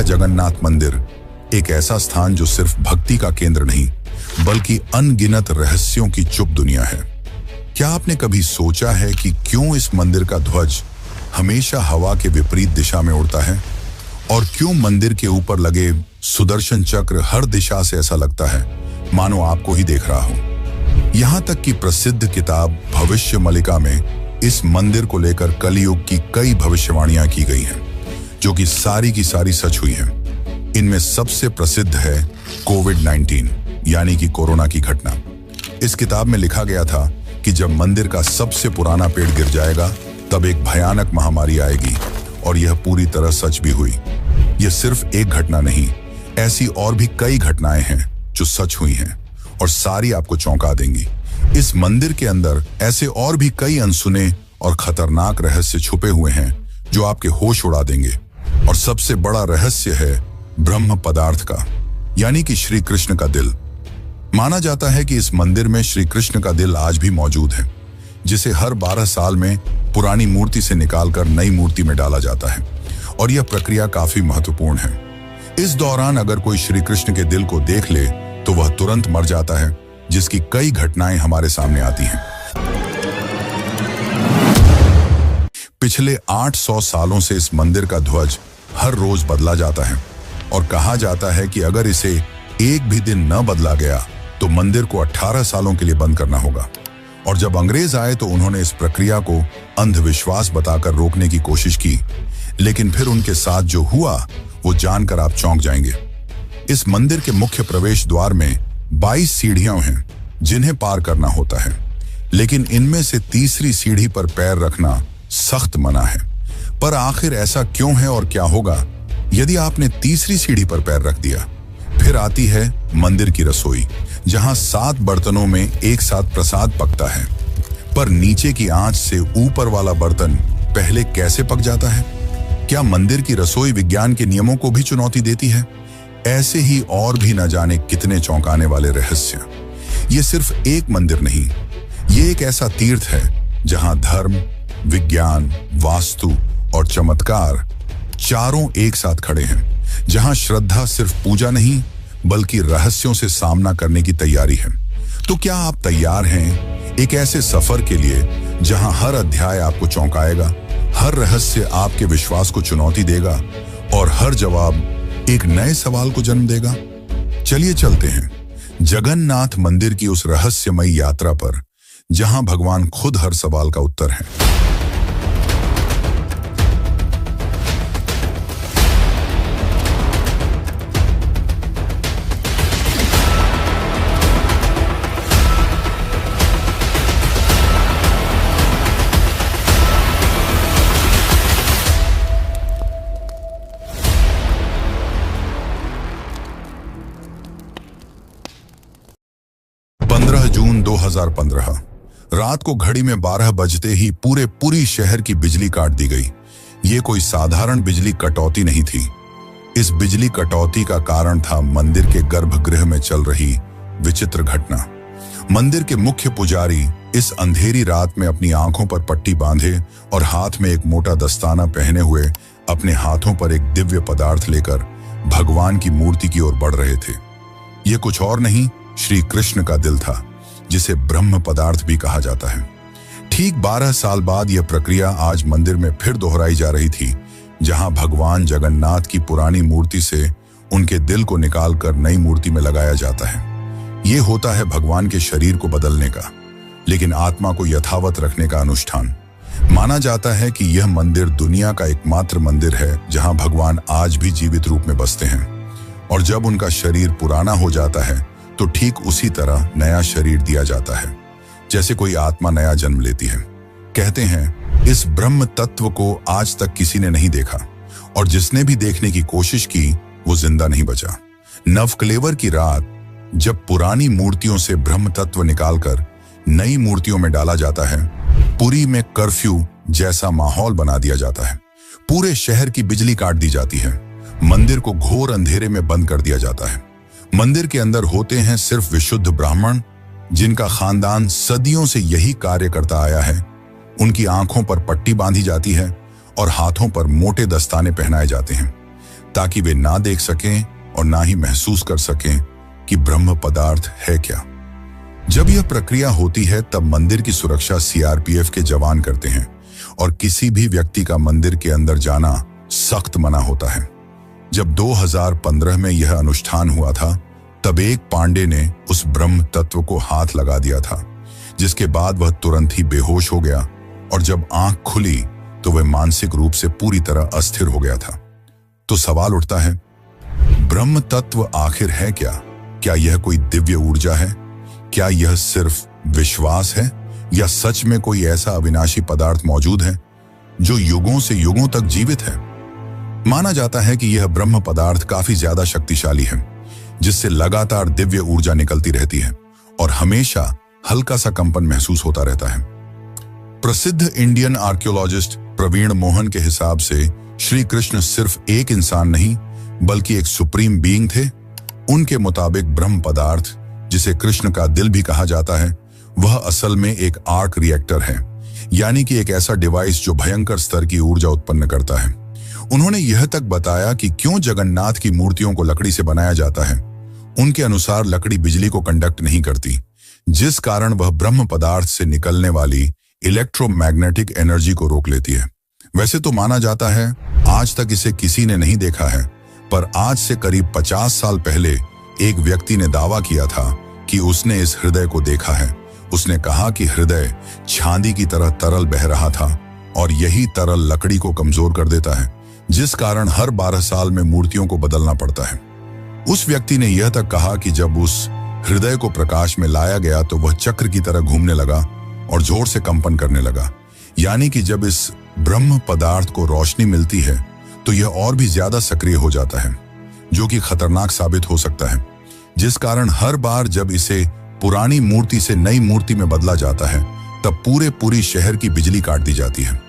का जगन्नाथ मंदिर एक ऐसा स्थान जो सिर्फ भक्ति का केंद्र नहीं बल्कि अनगिनत रहस्यों की चुप दुनिया है। क्या आपने कभी सोचा है कि क्यों इस मंदिर का ध्वज हमेशा हवा के विपरीत दिशा में उड़ता है और क्यों मंदिर के ऊपर लगे सुदर्शन चक्र हर दिशा से ऐसा लगता है मानो आपको ही देख रहा हो। यहाँ तक कि प्रसिद्ध किताब भविष्य मलिका में इस मंदिर को लेकर कलयुग की कई भविष्यवाणियां की गई हैं जो कि सारी की सारी सच हुई हैं। इनमें सबसे प्रसिद्ध है कोविड-19 यानी कि कोरोना की घटना। इस किताब में लिखा गया था कि जब मंदिर का सबसे पुराना पेड़ गिर जाएगा तब एक भयानक महामारी आएगी और यह पूरी तरह सच भी हुई। यह सिर्फ एक घटना नहीं, ऐसी और भी कई घटनाएं हैं जो सच हुई हैं और सारी आपको चौंका देंगी। इस मंदिर के अंदर ऐसे और भी कई अनसुने और खतरनाक रहस्य छुपे हुए हैं जो आपके होश उड़ा देंगे। और सबसे बड़ा रहस्य है ब्रह्म पदार्थ का, यानी कि श्री कृष्ण का दिल। माना जाता है कि इस मंदिर में श्री कृष्ण का दिल आज भी मौजूद है, जिसे हर 12 साल में पुरानी मूर्ति से निकालकर नई मूर्ति में डाला जाता है और यह प्रक्रिया काफी महत्वपूर्ण है। इस दौरान अगर कोई श्री कृष्ण के दिल को देख ले तो वह तुरंत मर जाता है, जिसकी कई घटनाएं हमारे सामने आती हैं। पिछले 800 सालों से इस मंदिर का ध्वज हर रोज बदला जाता है और कहा जाता है कि अगर इसे एक भी दिन न बदला गया तो मंदिर को 18 सालों के लिए बंद करना होगा। और जब अंग्रेज आए तो उन्होंने इस प्रक्रिया को अंधविश्वास बताकर रोकने की कोशिश की, लेकिन फिर उनके साथ जो हुआ वो जानकर आप चौंक जाएंगे। इस मंदिर के मुख्य प्रवेश द्वार में 22 सीढ़ियां हैं जिन्हें पार करना होता है, लेकिन इनमें से तीसरी सीढ़ी पर पैर रखना सख्त मना है। पर आखिर ऐसा क्यों है और क्या होगा यदि आपने तीसरी सीढ़ी पर पैर रख दिया? फिर आती है मंदिर की रसोई, जहां 7 बर्तनों में एक साथ प्रसाद पकता है। पर नीचे की आंच से ऊपर वाला बर्तन पहले कैसे पक जाता है? क्या मंदिर की रसोई विज्ञान के नियमों को भी चुनौती देती है? ऐसे ही और भी न जाने कितने चौंकाने वाले रहस्य। ये सिर्फ एक मंदिर नहीं, ये एक ऐसा तीर्थ है जहां धर्म, विज्ञान, वास्तु और चमत्कार चारों एक साथ खड़े हैं, जहां श्रद्धा सिर्फ पूजा नहीं बल्कि रहस्यों से सामना करने की तैयारी है। तो क्या आप तैयार हैं एक ऐसे सफर के लिए जहां हर अध्याय आपको चौंकाएगा, हर रहस्य आपके विश्वास को चुनौती देगा और हर जवाब एक नए सवाल को जन्म देगा? चलिए चलते हैं जगन्नाथ मंदिर की उस रहस्यमयी यात्रा पर, जहां भगवान खुद हर सवाल का उत्तर है। जून 2015 रात को घड़ी में 12 बजते ही पूरी शहर की बिजली काट दी गई। ये कोई साधारण बिजली कटौती नहीं थी। इस बिजली कटौती का कारण था मंदिर के गर्भगृह में चल रही विचित्र घटना। मंदिर के मुख्य पुजारी इस अंधेरी रात में अपनी आंखों पर पट्टी बांधे और हाथ में एक मोटा दस्ताना पहने हुए अपने हाथों पर एक दिव्य पदार्थ लेकर भगवान की मूर्ति की ओर बढ़ रहे थे। यह कुछ और नहीं, श्री कृष्ण का दिल था, जिसे ब्रह्म पदार्थ भी कहा जाता है। ठीक 12 साल बाद यह प्रक्रिया आज मंदिर में फिर दोहराई जा रही थी, जहां भगवान जगन्नाथ की पुरानी मूर्ति से उनके दिल को निकालकर नई मूर्ति में लगाया जाता है। यह होता है भगवान के शरीर को बदलने का, लेकिन आत्मा को यथावत रखने का अनुष्ठान। माना जाता है कि यह मंदिर दुनिया का एकमात्र मंदिर है जहां भगवान आज भी जीवित रूप में बसते हैं, और जब उनका शरीर पुराना हो जाता है तो ठीक उसी तरह नया शरीर दिया जाता है, जैसे कोई आत्मा नया जन्म लेती है। कहते हैं इस ब्रह्म तत्व को आज तक किसी ने नहीं देखा, और जिसने भी देखने की कोशिश की वो जिंदा नहीं बचा। नवकलेवर की रात जब पुरानी मूर्तियों से ब्रह्म तत्व निकालकर नई मूर्तियों में डाला जाता है, पुरी में कर्फ्यू जैसा माहौल बना दिया जाता है। पूरे शहर की बिजली काट दी जाती है, मंदिर को घोर अंधेरे में बंद कर दिया जाता है। मंदिर के अंदर होते हैं सिर्फ विशुद्ध ब्राह्मण, जिनका खानदान सदियों से यही कार्य करता आया है। उनकी आंखों पर पट्टी बांधी जाती है और हाथों पर मोटे दस्ताने पहनाए जाते हैं। ताकि वे ना देख सकें और ना ही महसूस कर सकें कि ब्रह्म पदार्थ है क्या। जब यह प्रक्रिया होती है तब मंदिर की सुरक्षा सीआरपीएफ के जवान करते हैं और किसी भी व्यक्ति का मंदिर के अंदर जाना सख्त मना होता है। जब 2015 में यह अनुष्ठान हुआ था तब एक पांडे ने उस ब्रह्म तत्व को हाथ लगा दिया था, जिसके बाद वह तुरंत ही बेहोश हो गया और जब आंख खुली तो वह मानसिक रूप से पूरी तरह अस्थिर हो गया था। तो सवाल उठता है, ब्रह्म तत्व आखिर है क्या? क्या यह कोई दिव्य ऊर्जा है? क्या यह सिर्फ विश्वास है या सच में कोई ऐसा अविनाशी पदार्थ मौजूद है जो युगों से युगों तक जीवित है? माना जाता है कि यह ब्रह्म पदार्थ काफी ज्यादा शक्तिशाली है, जिससे लगातार दिव्य ऊर्जा निकलती रहती है और हमेशा हल्का सा कंपन महसूस होता रहता है। प्रसिद्ध इंडियन आर्कियोलॉजिस्ट प्रवीण मोहन के हिसाब से श्री कृष्ण सिर्फ एक इंसान नहीं बल्कि एक सुप्रीम बीइंग थे। उनके मुताबिक ब्रह्म पदार्थ, जिसे कृष्ण का दिल भी कहा जाता है, वह असल में एक आर्क रिएक्टर है, यानी कि एक ऐसा डिवाइस जो भयंकर स्तर की ऊर्जा उत्पन्न करता है। उन्होंने यह तक बताया कि क्यों जगन्नाथ की मूर्तियों को लकड़ी से बनाया जाता है। उनके अनुसार लकड़ी बिजली को कंडक्ट नहीं करती, जिस कारण वह ब्रह्म पदार्थ से निकलने वाली इलेक्ट्रोमैग्नेटिक एनर्जी को रोक लेती है। वैसे तो माना जाता है आज तक इसे किसी ने नहीं देखा है, पर आज से करीब 50 साल पहले एक व्यक्ति ने दावा किया था कि उसने इस हृदय को देखा है। उसने कहा कि हृदय चांदी की तरह तरल बह रहा था और यही तरल लकड़ी को कमजोर कर देता है, जिस कारण हर 12 साल में मूर्तियों को बदलना पड़ता है। उस व्यक्ति ने यह तक कहा कि जब उस हृदय को प्रकाश में लाया गया तो वह चक्र की तरह घूमने लगा और जोर से कंपन करने लगा, यानी कि जब इस ब्रह्म पदार्थ को रोशनी मिलती है तो यह और भी ज्यादा सक्रिय हो जाता है, जो कि खतरनाक साबित हो सकता है, जिस कारण हर बार जब इसे पुरानी मूर्ति से नई मूर्ति में बदला जाता है तब पूरी शहर की बिजली काट दी जाती है।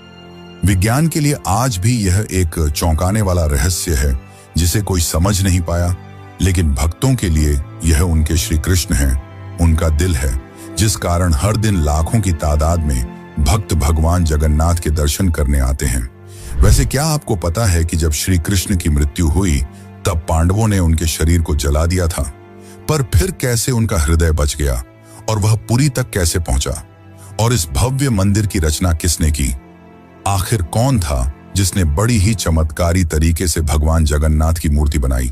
विज्ञान के लिए आज भी यह एक चौंकाने वाला रहस्य है जिसे कोई समझ नहीं पाया, लेकिन भक्तों के लिए यह उनके श्री कृष्ण है, उनका दिल है, जिस कारण हर दिन लाखों की तादाद में भक्त भगवान जगन्नाथ के दर्शन करने आते हैं। वैसे क्या आपको पता है कि जब श्री कृष्ण की मृत्यु हुई तब पांडवों ने उनके शरीर को जला दिया था, पर फिर कैसे उनका हृदय बच गया और वह पुरी तक कैसे पहुंचा? और इस भव्य मंदिर की रचना किसने की? आखिर कौन था जिसने बड़ी ही चमत्कारी तरीके से भगवान जगन्नाथ की मूर्ति बनाई?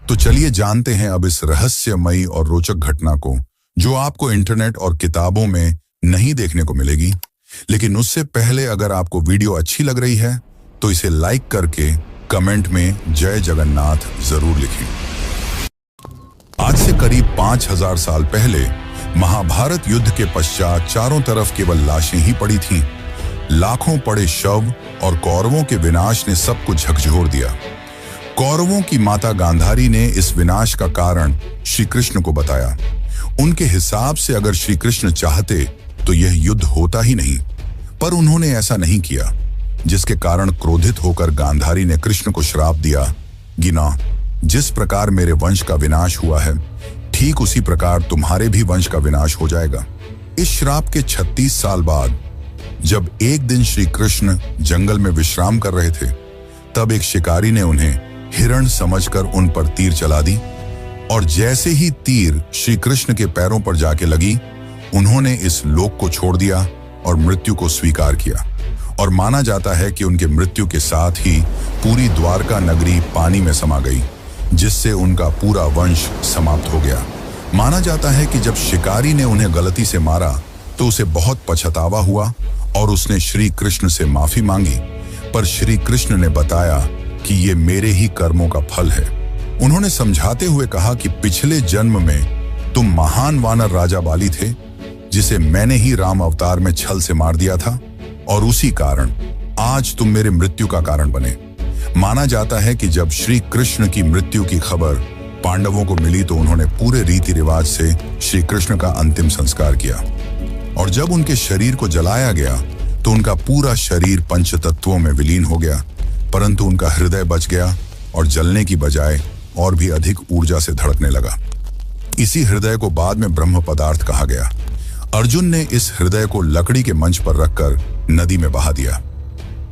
तो चलिए जानते हैं अब इस रहस्यमयी और रोचक घटना को, जो आपको इंटरनेट और किताबों में नहीं देखने को मिलेगी। लेकिन उससे पहले अगर आपको वीडियो अच्छी लग रही है तो इसे लाइक करके कमेंट में जय जगन्नाथ जरूर लिखें। आज से करीब 5000 साल पहले महाभारत युद्ध के पश्चात चारों तरफ केवल लाशें ही पड़ी थीं। लाखों पड़े शव और कौरवों के विनाश ने सबको झकझोर दिया। कौरवों की माता गांधारी ने इस विनाश का कारण श्री कृष्ण को बताया। उनके हिसाब से अगर श्री कृष्ण चाहते तो यह युद्ध होता ही नहीं, पर उन्होंने ऐसा नहीं किया, जिसके कारण क्रोधित होकर गांधारी ने कृष्ण को श्राप दिया, गिना, जिस प्रकार मेरे वंश का विनाश हुआ है ठीक उसी प्रकार तुम्हारे भी वंश का विनाश हो जाएगा। इस श्राप के 36 साल बाद जब एक दिन श्री कृष्ण जंगल में विश्राम कर रहे थे, तब एक शिकारी ने उन्हें हिरण समझकर उन पर तीर चला दी और जैसे ही तीर श्री कृष्ण के पैरों पर जाके लगी, उन्होंने इस लोक को छोड़ दिया और मृत्यु को स्वीकार किया। और माना जाता है कि उनके मृत्यु के साथ ही पूरी द्वारका नगरी पानी में समा गई, जिससे उनका पूरा वंश समाप्त हो गया। माना जाता है कि जब शिकारी ने उन्हें गलती से मारा तो उसे बहुत पछतावा हुआ और उसने श्री कृष्ण से माफी मांगी, पर श्री कृष्ण ने बताया कि ये मेरे ही कर्मों का फल है। उन्होंने समझाते हुए कहा कि पिछले जन्म में तुम महान वानर राजा बाली थे, जिसे मैंने ही राम अवतार में छल से मार दिया था, और उसी कारण आज तुम मेरे मृत्यु का कारण बने। माना जाता है कि जब श्री कृष्ण की मृत्यु की खबर पांडवों को मिली तो उन्होंने पूरे रीति रिवाज से श्री कृष्ण का अंतिम संस्कार किया, और जब उनके शरीर को जलाया गया तो उनका पूरा शरीर पंचतत्वों में विलीन हो गया, परंतु उनका हृदय बच गया और जलने की बजाय और भी अधिक ऊर्जा से धड़कने लगा। इसी हृदय को बाद में ब्रह्म पदार्थ कहा गया। अर्जुन ने इस हृदय को लकड़ी के मंच पर रखकर नदी में बहा दिया।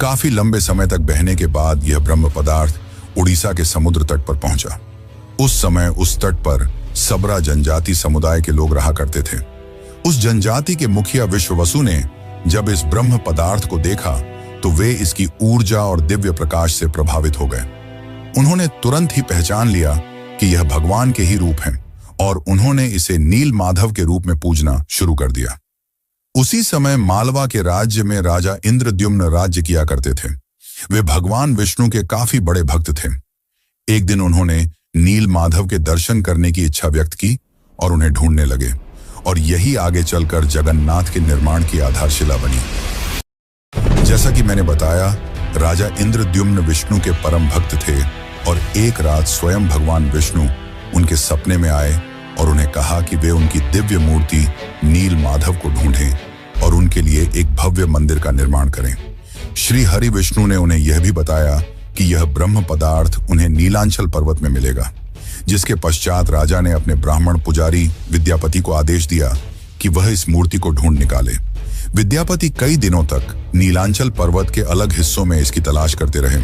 काफी लंबे समय तक बहने के बाद यह ब्रह्म पदार्थ उड़ीसा के समुद्र तट पर पहुंचा। उस समय उस तट पर सबरा जनजाति समुदाय के लोग रहा करते थे। उस जनजाति के मुखिया विश्ववसु ने जब इस ब्रह्म पदार्थ को देखा तो वे इसकी ऊर्जा और दिव्य प्रकाश से प्रभावित हो गए। उन्होंने तुरंत ही पहचान लिया कि यह भगवान के ही रूप हैं और उन्होंने इसे नील माधव के रूप में पूजना शुरू कर दिया। उसी समय मालवा के राज्य में राजा इंद्रद्युम्न राज्य किया करते थे। वे भगवान विष्णु के काफी बड़े भक्त थे। एक दिन उन्होंने नील माधव के दर्शन करने की इच्छा व्यक्त की और उन्हें ढूंढने लगे, और यही आगे चलकर जगन्नाथ के निर्माण की आधारशिला बनी। जैसा कि मैंने बताया, राजा इंद्रद्युम्न विष्णु के परम भक्त थे और एक रात स्वयं भगवान विष्णु उनके सपने में आए और उन्हें कहा कि वे उनकी दिव्य मूर्ति नील माधव को ढूंढें और उनके लिए एक भव्य मंदिर का निर्माण करें। श्री हरि विष्णु ने उन्हें यह भी बताया कि यह ब्रह्म पदार्थ उन्हें नीलांचल पर्वत में मिलेगा। जिसके पश्चात राजा ने अपने ब्राह्मण पुजारी विद्यापति को आदेश दिया कि वह इस मूर्ति को ढूंढ निकाले। विद्यापति कई दिनों तक नीलांचल पर्वत के अलग हिस्सों में इसकी तलाश करते रहे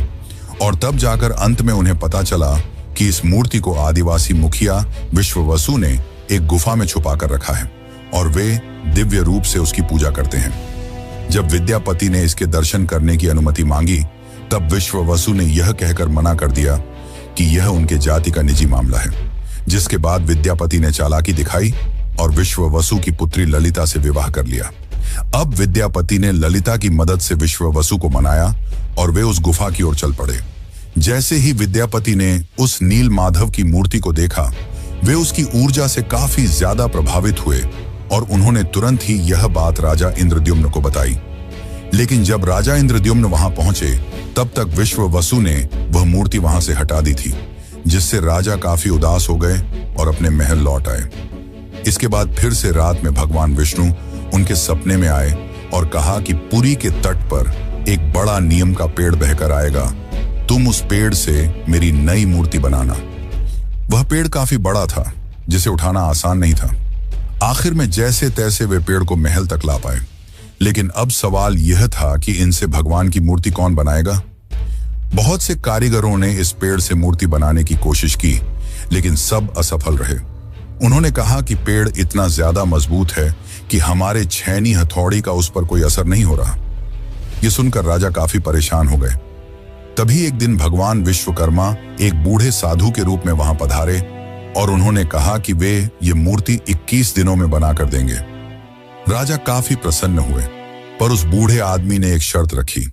और तब जाकर अंत में उन्हें पता चला कि इस मूर्ति को आदिवासी मुखिया विश्ववसु ने एक गुफा में छुपा कर रखा है और वे दिव्य रूप से उसकी पूजा करते हैं। जब विद्यापति ने इसके दर्शन करने की अनुमति मांगी तब विश्ववसु ने यह कहकर मना कर दिया कि यह उनके जाति का निजी मामला है। जिसके बाद विद्यापति ने चालाकी दिखाई और विश्ववसु की पुत्री ललिता से विवाह कर लिया। अब विद्यापति ने ललिता की मदद से विश्ववसु को मनाया और वे उस गुफा की ओर चल पड़े। जैसे ही विद्यापति ने उस नील माधव की मूर्ति को देखा, वे उसकी ऊर्जा से काफी ज्यादा प्रभावित हुए और उन्होंने तुरंत ही यह बात राजा इंद्रद्युम्न को बताई। लेकिन जब राजा इंद्रद्युम्न वहां पहुंचे तब तक विश्ववसु ने वह मूर्ति वहां से हटा दी थी, जिससे राजा काफी उदास हो गए और अपने महल लौट आए। इसके बाद फिर से रात में भगवान विष्णु उनके सपने में आए और कहा कि पुरी के तट पर एक बड़ा नीम का पेड़ बहकर आएगा, तुम उस पेड़ से मेरी नई मूर्ति बनाना। वह पेड़ काफी बड़ा था, जिसे उठाना आसान नहीं था। आखिर में जैसे तैसे वे पेड़ को महल तक ला पाए। लेकिन अब सवाल यह था कि इनसे भगवान की मूर्ति कौन बनाएगा। बहुत से कारीगरों ने इस पेड़ से मूर्ति बनाने की कोशिश की, लेकिन सब असफल रहे। उन्होंने कहा कि पेड़ इतना ज्यादा मजबूत है कि हमारे छेनी हथौड़ी का उस पर कोई असर नहीं हो रहा। यह सुनकर राजा काफी परेशान हो गए। तभी एक दिन भगवान विश्वकर्मा एक बूढ़े साधु के रूप में वहां पधारे और उन्होंने कहा कि वे ये मूर्ति 21 दिनों में बनाकर देंगे। राजा काफी प्रसन्न हुए, पर उस बूढ़े आदमी ने एक शर्त रखी।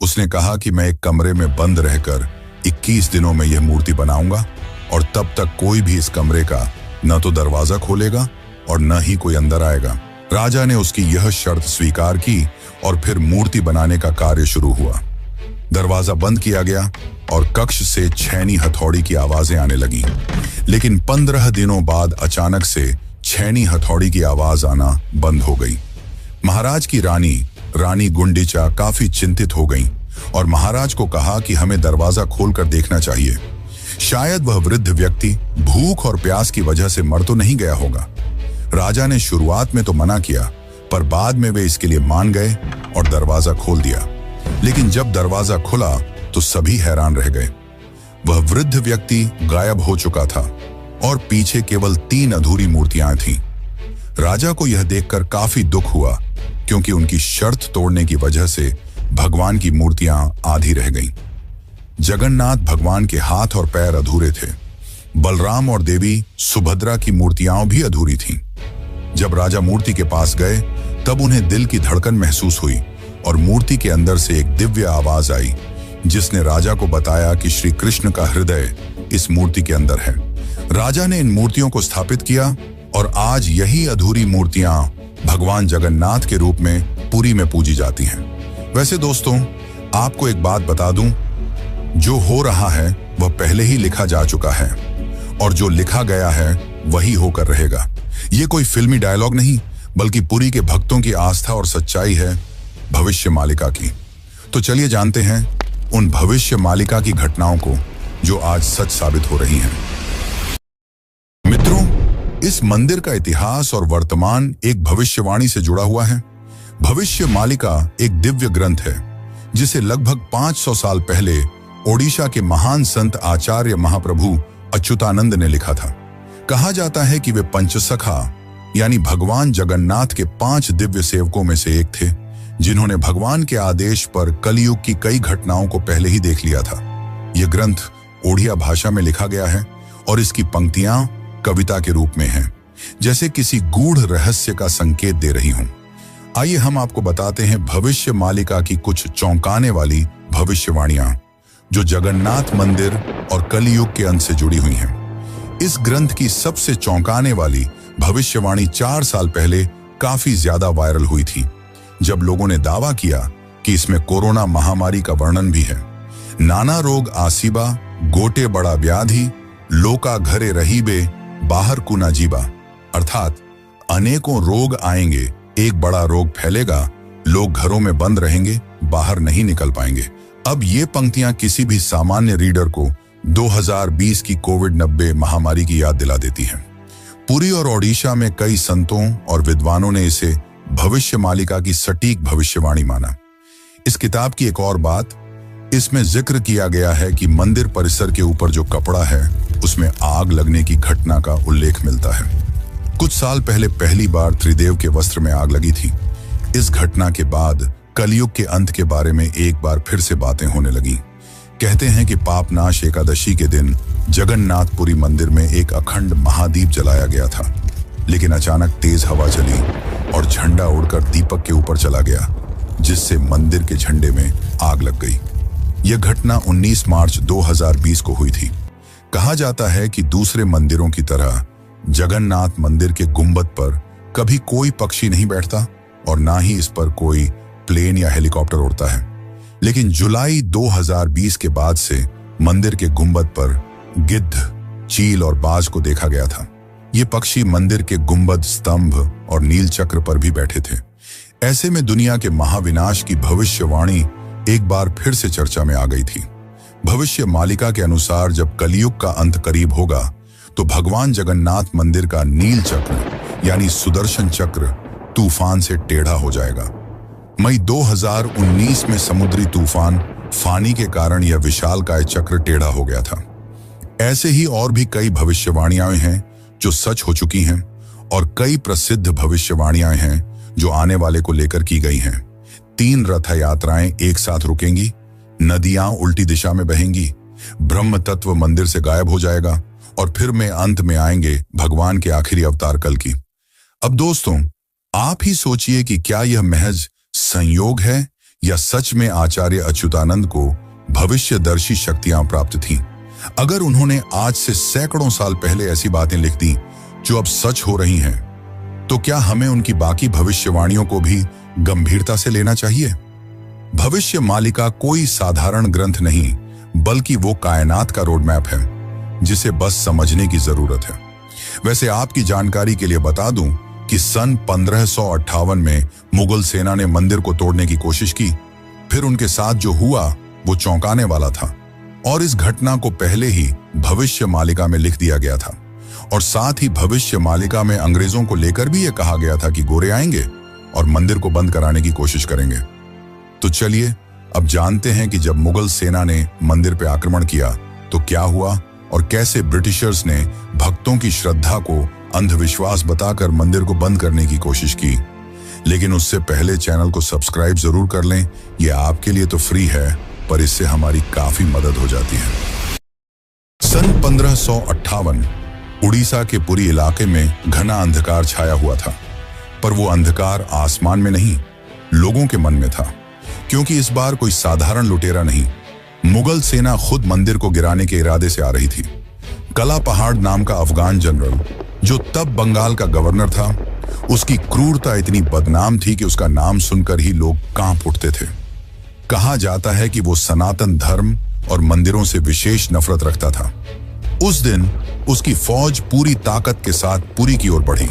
उसने कहा कि मैं एक कमरे में बंद रहकर 21 दिनों में यह मूर्ति बनाऊंगा और तब तक कोई भी इस कमरे का न तो दरवाजा खोलेगा और न ही कोई अंदर आएगा। राजा ने उसकी यह शर्त स्वीकार की और फिर मूर्ति बनाने का कार्य शुरू हुआ। दरवाजा बंद किया गया और कक्ष से छेनी हथौड़ी की आवाजें आने लगीं। लेकिन 15 दिनों बाद अचानक से छेनी हथौड़ी की आवाज आना बंद हो गई। महाराज की रानी गुंडीचा काफी चिंतित हो गईं और महाराज को कहा कि हमें दरवाजा खोलकर देखना चाहिए। शायद वह वृद्ध व्यक्ति भूख और प्यास की वजह से मर तो नहीं गया होगा। राजा ने शुरुआत में तो मना किया, पर बाद में वे इसके लिए मान गए और दरवाजा खोल दिया। लेकिन जब दरवाजा खुला तो सभी हैरान रह गए। वह वृद्ध व्यक्ति गायब हो चुका था और पीछे केवल 3 अधूरी मूर्तियां थीं। राजा को यह देखकर काफी दुख हुआ, क्योंकि उनकी शर्त तोड़ने की वजह से भगवान की मूर्तियां आधी रह गईं। जगन्नाथ भगवान के हाथ और पैर अधूरे थे। बलराम और देवी सुभद्रा की मूर्तियां भी अधूरी थीं। जब राजा मूर्ति के पास गए तब उन्हें दिल की धड़कन महसूस हुई और मूर्ति के अंदर से एक दिव्य आवाज आई, जिसने राजा को बताया कि श्री कृष्ण का हृदय इस मूर्ति के अंदर है। राजा ने इन मूर्तियों को स्थापित किया और आज यही अधूरी मूर्तियां भगवान जगन्नाथ के रूप में पुरी में पूजी जाती हैं। वैसे दोस्तों, आपको एक बात बता दूं, जो हो रहा है वह पहले ही लिखा जा चुका है और जो लिखा गया है वही होकर रहेगा। ये कोई फिल्मी डायलॉग नहीं, बल्कि पुरी के भक्तों की आस्था और सच्चाई है भविष्य मालिका की। तो चलिए जानते हैं उन भविष्य मालिका की घटनाओं को जो आज सच साबित हो रही हैं। मित्रों, इस मंदिर का इतिहास और वर्तमान एक भविष्यवाणी से जुड़ा हुआ है। भविष्य मालिका एक दिव्य ग्रंथ है जिसे लगभग 500 साल पहले ओडिशा के महान संत आचार्य महाप्रभु अच्युतानंद ने लिखा था। कहा जाता है कि वे पंचसखा यानी भगवान जगन्नाथ के 5 दिव्य सेवकों में से एक थे, जिन्होंने भगवान के आदेश पर कलयुग की कई घटनाओं को पहले ही देख लिया था। यह ग्रंथ ओडिया भाषा में लिखा गया है और इसकी पंक्तियां कविता के रूप में हैं, जैसे किसी गूढ़ रहस्य का संकेत दे रही हूं। आइए हम आपको बताते हैं भविष्य मालिका की कुछ चौंकाने वाली भविष्यवाणियां, जो जगन्नाथ मंदिर और कलयुग के अंत से जुड़ी हुई हैं। इस ग्रंथ की सबसे चौंकाने वाली भविष्यवाणी 4 साल पहले काफी ज्यादा वायरल हुई थी, जब लोगों ने दावा किया कि इसमें कोरोना महामारी का वर्णन भी है। नाना रोग आसीबा, गोटे बड़ा व्याधि, लोका घरे रहीबे, बाहर कुना जीबा, अर्थात अनेकों रोग आएंगे, एक बड़ा रोग फैलेगा, लोग घरों में बंद रहेंगे, बाहर नहीं निकल पाएंगे। अब ये पंक्तियां किसी भी सामान्य रीडर को 2020 की कोविड-19 महामारी की याद दिला देती हैं। पुरी और ओडिशा में कई संतों और विद्वानों ने इसे भविष्य मालिका की सटीक भविष्यवाणी माना। इस किताब की एक और बात, इसमें जिक्र किया गया है कि मंदिर परिसर के ऊपर जो कपड़ा है उसमें आग लगने की घटना का उल्लेख मिलता है। कुछ साल पहले पहली बार त्रिदेव के वस्त्र में आग लगी थी। इस घटना के बाद कलयुग के अंत के बारे में एक बार फिर से बातें होने लगी। कहते हैं कि पापनाश एकादशी के दिन जगन्नाथपुरी मंदिर में एक अखंड महादीप जलाया गया था, लेकिन अचानक तेज हवा चली और झंडा उड़कर दीपक के ऊपर चला गया, जिससे मंदिर के झंडे में आग लग गई। यह घटना 19 मार्च 2020 को हुई थी। कहा जाता है कि दूसरे मंदिरों की तरह जगन्नाथ मंदिर के गुंबद पर कभी कोई पक्षी नहीं बैठता और ना ही इस पर कोई प्लेन या हेलीकॉप्टर उड़ता है, लेकिन जुलाई 2020 के बाद से मंदिर के गुंबद पर गिद्ध, चील और बाज को देखा गया था। ये पक्षी मंदिर के गुंबद, स्तंभ और नील चक्र पर भी बैठे थे। ऐसे में दुनिया के महाविनाश की भविष्यवाणी एक बार फिर से चर्चा में आ गई थी। भविष्य मालिका के अनुसार जब कलयुग का अंत करीब होगा तो भगवान जगन्नाथ मंदिर का नील चक्र यानी सुदर्शन चक्र तूफान से टेढ़ा हो जाएगा। मई 2019 में समुद्री तूफान फानी के कारण यह विशालकाय चक्र टेढ़ा हो गया था। ऐसे ही और भी कई भविष्यवाणियां हैं जो सच हो चुकी हैं और कई प्रसिद्ध भविष्यवाणियां हैं जो आने वाले को लेकर की गई हैं। 3 रथ यात्राएं एक साथ रुकेंगी, नदियां उल्टी दिशा में बहेंगी, ब्रह्म तत्व मंदिर से गायब हो जाएगा और फिर में अंत में आएंगे भगवान के आखिरी अवतार कल की। अब दोस्तों, आप ही सोचिए कि क्या यह महज संयोग है या सच में आचार्य अच्युतानंद को भविष्यदर्शी शक्तियां प्राप्त थीं। अगर उन्होंने आज से सैकड़ों साल पहले ऐसी बातें लिख दी जो अब सच हो रही हैं, तो क्या हमें उनकी बाकी भविष्यवाणियों को भी गंभीरता से लेना चाहिए? भविष्य मालिका कोई साधारण ग्रंथ नहीं, बल्कि वो कायनात का रोड मैप है जिसे बस समझने की जरूरत है। वैसे आपकी जानकारी के लिए बता दूं कि सन 1558 में मुगल सेना ने मंदिर को तोड़ने की कोशिश की। फिर उनके साथ जो हुआ वो चौंकाने वाला था और इस घटना को पहले ही भविष्य मालिका में लिख दिया गया था। और साथ ही भविष्य मालिका में अंग्रेजों को लेकर भी यह कहा गया था कि गोरे आएंगे और मंदिर को बंद कराने की कोशिश करेंगे। तो चलिए अब जानते हैं कि जब मुगल सेना ने मंदिर पर आक्रमण किया तो क्या हुआ और कैसे ब्रिटिशर्स ने भक्तों की श्रद्धा को अंधविश्वास बताकर मंदिर को बंद करने की कोशिश की। लेकिन उससे पहले चैनल को सब्सक्राइब जरूर कर लें। यह आपके लिए तो फ्री है, पर इससे हमारी काफी मदद हो जाती है। सन 1558 उड़ीसा के पुरी इलाके में घना अंधकार छाया हुआ था, पर वो अंधकार आसमान में नहीं, लोगों के मन में था। क्योंकि इस बार कोई साधारण लुटेरा नहीं, मुगल सेना खुद मंदिर को गिराने के इरादे से आ रही थी। कला पहाड़ नाम का अफगान जनरल, जो तब बंगाल का गवर्नर था, उसकी क्रूरता इतनी बदनाम थी कि उसका नाम सुनकर ही लोग कांप उठते थे। कहा जाता है कि वो सनातन धर्म और मंदिरों से विशेष नफरत रखता था। उस दिन उसकी फौज पूरी ताकत के साथ पुरी की ओर बढ़ी।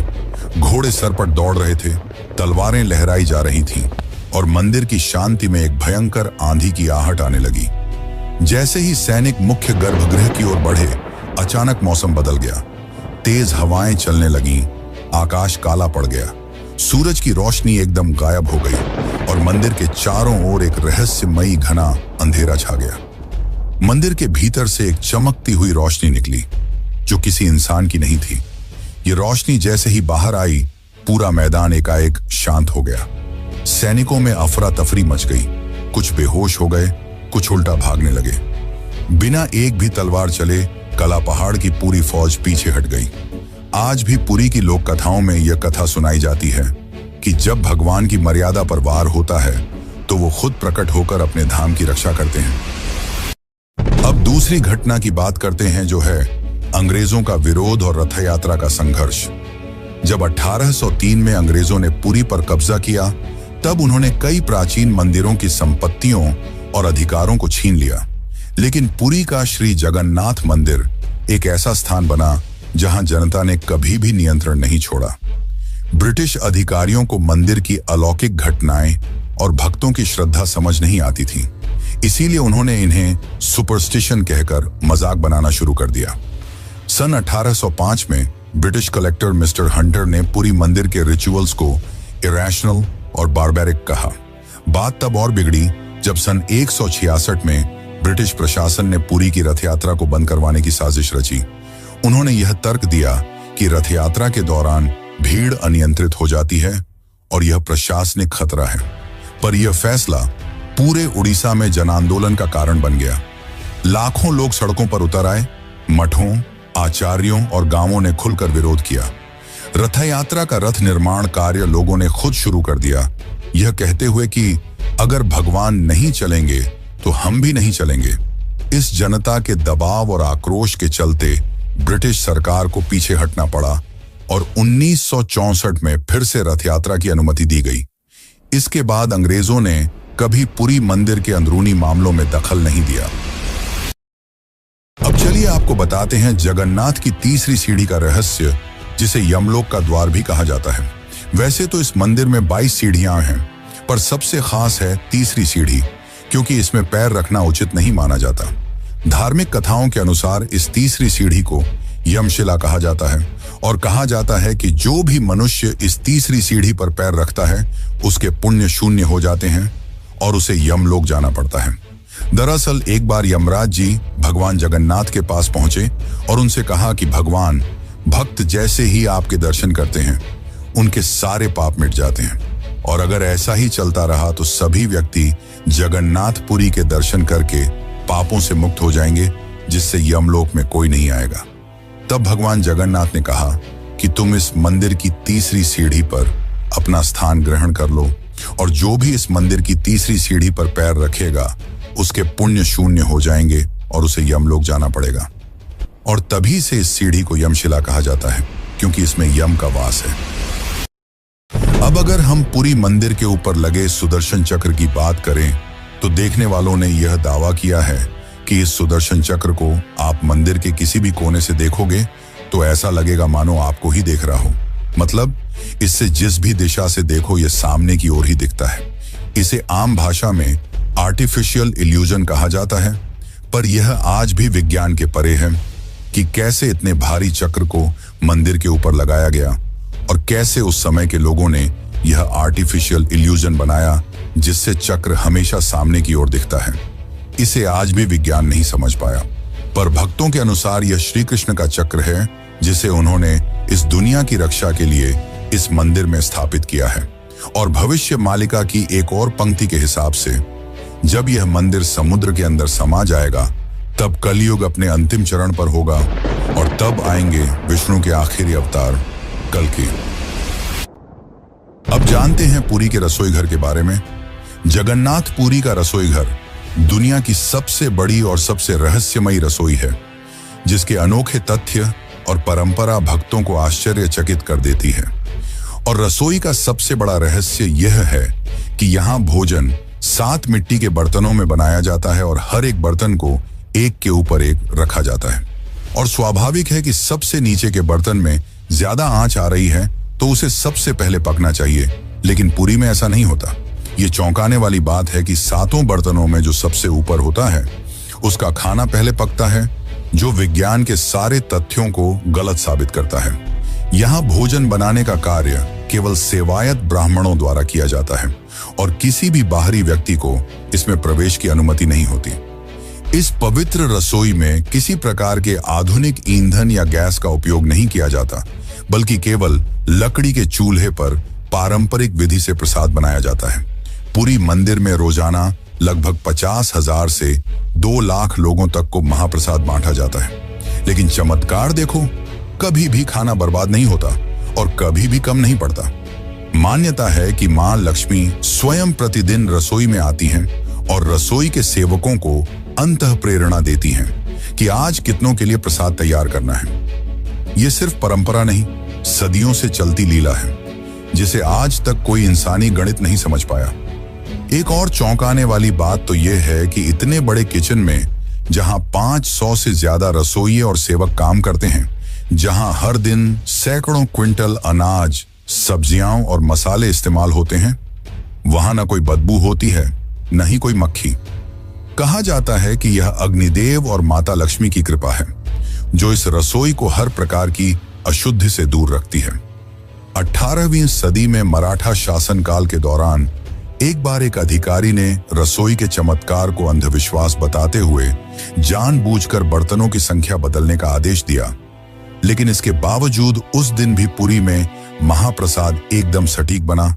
घोड़े सर पर दौड़ रहे थे, तलवारें लहराई जा रही थीं और मंदिर की शांति में एक भयंकर आंधी की आहट आने लगी। जैसे ही सैनिक मुख्य गर्भगृह की ओर बढ़े, अचानक मौसम बदल गया। तेज हवाएं चलने लगीं, आकाश काला पड़ गया, सूरज की रोशनी एकदम गायब हो गई और मंदिर के चारों ओर एक रहस्यमयी घना अंधेरा छा गया। मंदिर के भीतर से एक चमकती हुई रोशनी निकली जो किसी इंसान की नहीं थी। ये रोशनी जैसे ही बाहर आई, पूरा मैदान एकाएक शांत हो गया। सैनिकों में अफरा तफरी मच गई, कुछ बेहोश हो गए, कुछ उल्टा भागने लगे। बिना एक भी तलवार चले कला पहाड़ की पूरी फौज पीछे हट गई। आज भी पुरी की लोक कथाओं में यह कथा सुनाई जाती है कि जब भगवान की मर्यादा पर वार होता है तो वो खुद प्रकट होकर अपने धाम की रक्षा करते हैं। अब दूसरी घटना की बात करते हैं, जो है अंग्रेजों का विरोध और रथ यात्रा का संघर्ष। जब 1803 में अंग्रेजों ने पुरी पर कब्जा किया, तब उन्होंने कई प्राचीन मंदिरों की संपत्तियों और अधिकारों को छीन लिया। लेकिन पुरी का श्री जगन्नाथ मंदिर एक ऐसा स्थान बना जहां जनता ने कभी भी नियंत्रण नहीं छोड़ा। ब्रिटिश अधिकारियों को मंदिर की अलौकिक घटनाएं और भक्तों की श्रद्धा समझ नहीं आती थी, इसीलिए उन्होंने इन्हें सुपरस्टिशन कहकर मजाक बनाना शुरू कर दिया। सन 1805 में ब्रिटिश कलेक्टर मिस्टर हंटर ने पुरी मंदिर के रिचुअल्स को इरेशनल और बारबैरिक कहा। बात तब और बिगड़ी जब सन 166 में ब्रिटिश प्रशासन ने पुरी की रथ यात्रा को बंद करवाने की साजिश रची। उन्होंने यह तर्क दिया कि रथ यात्रा के दौरान भीड़ अनियंत्रित हो जाती है और यह प्रशासनिक खतरा है। पर यह फैसला पूरे उड़ीसा में जन आंदोलन का कारण बन गया। लाखों लोग सड़कों पर उतर आए, मठों, आचार्यों और गांवों ने खुलकर विरोध किया। रथ यात्रा का रथ निर्माण कार्य लोगों ने खुद शुरू कर दिया, यह कहते हुए कि अगर भगवान नहीं चलेंगे तो हम भी नहीं चलेंगे। इस जनता के दबाव और आक्रोश के चलते ब्रिटिश सरकार को पीछे हटना पड़ा और 1964 में फिर से रथ यात्रा की अनुमति दी गई। इसके बाद अंग्रेजों ने कभी पुरी मंदिर के अंदरूनी मामलों में दखल नहीं दिया। अब चलिए आपको बताते हैं जगन्नाथ की तीसरी सीढ़ी का रहस्य, जिसे यमलोक का द्वार भी कहा जाता है। वैसे तो इस मंदिर में 22 सीढ़ियां हैं, पर सबसे खास है तीसरी सीढ़ी, क्योंकि इसमें पैर रखना उचित नहीं माना जाता। धार्मिक कथाओं के अनुसार इस तीसरी सीढ़ी को यमशिला कहा जाता है और कहा जाता है कि जो भी मनुष्य इस तीसरी सीढ़ी पर पैर रखता है उसके पुण्य शून्य हो जाते हैं और उसे यमलोक जाना पड़ता है। दरअसल एक बार यमराज जी भगवान जगन्नाथ के पास पहुंचे और उनसे कहा कि भगवान, भक्त जैसे ही आपके दर्शन करते हैं उनके सारे पाप मिट जाते हैं, और अगर ऐसा ही चलता रहा तो सभी व्यक्ति जगन्नाथपुरी के दर्शन करके पापों से मुक्त हो जाएंगे, जिससे यमलोक में कोई नहीं आएगा। तब भगवान जगन्नाथ ने कहा कि तुम इस मंदिर की तीसरी सीढ़ी पर अपना स्थान ग्रहण कर लो, और जो भी इस मंदिर की तीसरी सीढ़ी पर पैर रखेगा उसके पुण्य शून्य हो जाएंगे और उसे यमलोक जाना पड़ेगा। और तभी से इस सीढ़ी को यमशिला कहा जाता है, क्योंकि इसमें यम का वास है। अब अगर हम पुरी मंदिर के ऊपर लगे सुदर्शन चक्र की बात करें तो देखने वालों ने यह दावा किया है कि इस सुदर्शन चक्र को आप मंदिर के किसी भी कोने से देखोगे तो ऐसा लगेगा मानो आपको ही देख रहा हो। मतलब इससे जिस भी दिशा से देखो यह सामने की ओर ही दिखता है। इसे आम भाषा में आर्टिफिशियल इल्यूजन कहा जाता है, पर यह आज भी विज्ञान के परे है कि कैसे इतने भारी चक्र को मंदिर के ऊपर लगाया गया और कैसे उस समय के लोगों ने यह आर्टिफिशियल इल्यूजन बनाया जिससे चक्र हमेशा सामने की ओर दिखता है। इसे आज भी विज्ञान नहीं समझ पाया, पर भक्तों के अनुसार यह श्री कृष्ण का चक्र है जिसे उन्होंने इस दुनिया की रक्षा के लिए इस मंदिर में स्थापित किया है। और भविष्य मालिका की एक और पंक्ति के हिसाब से जब यह मंदिर समुद्र के अंदर समा जाएगा तब कलयुग अपने अंतिम चरण पर होगा और तब आएंगे विष्णु के आखिरी अवतार कल्कि। अब जानते हैं पुरी के रसोई घर के बारे में। जगन्नाथपुरी का रसोई घर दुनिया की सबसे बड़ी और सबसे रहस्यमयी रसोई है, जिसके अनोखे तथ्य और परंपरा भक्तों को आश्चर्यचकित कर देती है। और रसोई का सबसे बड़ा रहस्य यह है कि यहाँ भोजन 7 मिट्टी के बर्तनों में बनाया जाता है और हर एक बर्तन को एक के ऊपर एक रखा जाता है। और स्वाभाविक है कि सबसे नीचे के बर्तन में ज्यादा आंच आ रही है तो उसे सबसे पहले पकना चाहिए, लेकिन पुरी में ऐसा नहीं होता। ये चौंकाने वाली बात है कि 7 बर्तनों में जो सबसे ऊपर होता है उसका खाना पहले पकता है, जो विज्ञान के सारे तथ्यों को गलत साबित करता है। यहाँ भोजन बनाने का कार्य केवल सेवायत ब्राह्मणों द्वारा किया जाता है और किसी भी बाहरी व्यक्ति को इसमें प्रवेश की अनुमति नहीं होती। इस पवित्र रसोई में किसी प्रकार के आधुनिक ईंधन या गैस का उपयोग नहीं किया जाता, बल्कि केवल लकड़ी के चूल्हे पर पारंपरिक विधि से प्रसाद बनाया जाता है। पुरी मंदिर में रोजाना लगभग 50,000 से 2 लाख लोगों तक को महाप्रसाद बांटा जाता है। लेकिन चमत्कार देखो, कभी भी खाना बर्बाद नहीं होता और कभी भी कम नहीं पड़ता। मान्यता है कि मां लक्ष्मी स्वयं प्रतिदिन रसोई में आती हैं और रसोई के सेवकों को अंतः प्रेरणा देती हैं कि आज कितनों के लिए प्रसाद तैयार करना है। ये सिर्फ परंपरा नहीं, सदियों से चलती लीला है, जिसे आज तक कोई इंसानी गणित नहीं समझ पाया। एक और चौंकाने वाली बात तो यह है कि इतने बड़े किचन में, जहां 500 से ज्यादा रसोइये और सेवक काम करते हैं, जहां हर दिन सैकड़ों क्विंटल अनाज, सब्जियां और मसाले इस्तेमाल होते हैं, वहां न कोई बदबू होती है, न ही कोई मक्खी। कहा जाता है कि यह अग्निदेव और माता लक्ष्मी की कृपा है, जो इस रसोई को हर प्रकार की अशुद्धि से दूर रखती है। 18वीं सदी में मराठा शासनकाल के दौरान एक बार एक अधिकारी ने रसोई के चमत्कार को अंधविश्वास बताते हुए जानबूझकर बर्तनों की संख्या बदलने का आदेश दिया। लेकिन इसके बावजूद उस दिन भी पुरी में महाप्रसाद एकदम सटीक बना,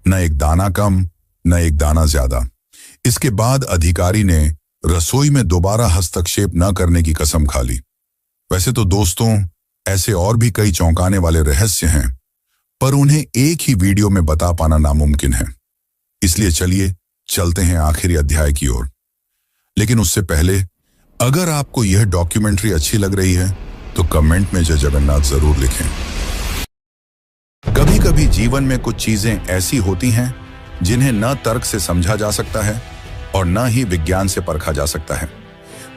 न एक दाना कम, न एक दाना ज्यादा। इसके बाद अधिकारी ने रसोई में दोबारा हस्तक्षेप न करने की कसम खा ली। वैसे तो दोस्तों, ऐसे और भी कई चौंकाने वाले रहस्य हैं, पर उन्हें एक ही वीडियो में बता पाना नामुमकिन है। इसलिए चलिए चलते हैं आखिरी अध्याय की ओर। लेकिन उससे पहले, अगर आपको यह डॉक्यूमेंट्री अच्छी लग रही है तो कमेंट में जय जगन्नाथ जरूर लिखें। कभी कभी जीवन में कुछ चीजें ऐसी होती हैं जिन्हें न तर्क से समझा जा सकता है और न ही विज्ञान से परखा जा सकता है।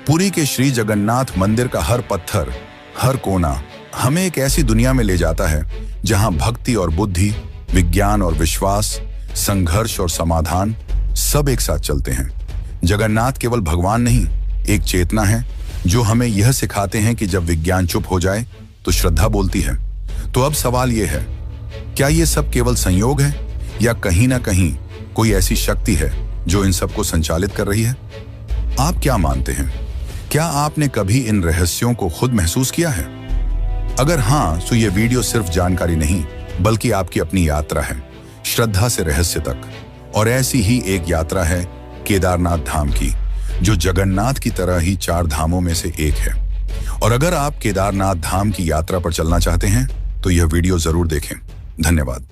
पुरी के श्री जगन्नाथ मंदिर का हर पत्थर, हर कोना हमें एक ऐसी दुनिया में ले जाता है जहां भक्ति और बुद्धि, विज्ञान और विश्वास, संघर्ष और समाधान सब एक साथ चलते हैं। जगन्नाथ केवल भगवान नहीं, एक चेतना है जो हमें यह सिखाते हैं कि जब विज्ञान चुप हो जाए तो श्रद्धा बोलती है। तो अब सवाल यह है, क्या ये सब केवल संयोग है या कहीं ना कहीं कोई ऐसी शक्ति है जो इन सबको संचालित कर रही है? आप क्या मानते हैं? क्या आपने कभी इन रहस्यों को खुद महसूस किया है? अगर हाँ, तो ये वीडियो सिर्फ जानकारी नहीं, बल्कि आपकी अपनी यात्रा है, श्रद्धा से रहस्य तक। और ऐसी ही एक यात्रा है केदारनाथ धाम की, जो जगन्नाथ की तरह ही 4 धामों में से एक है। और अगर आप केदारनाथ धाम की यात्रा पर चलना चाहते हैं तो यह वीडियो जरूर देखें। धन्यवाद।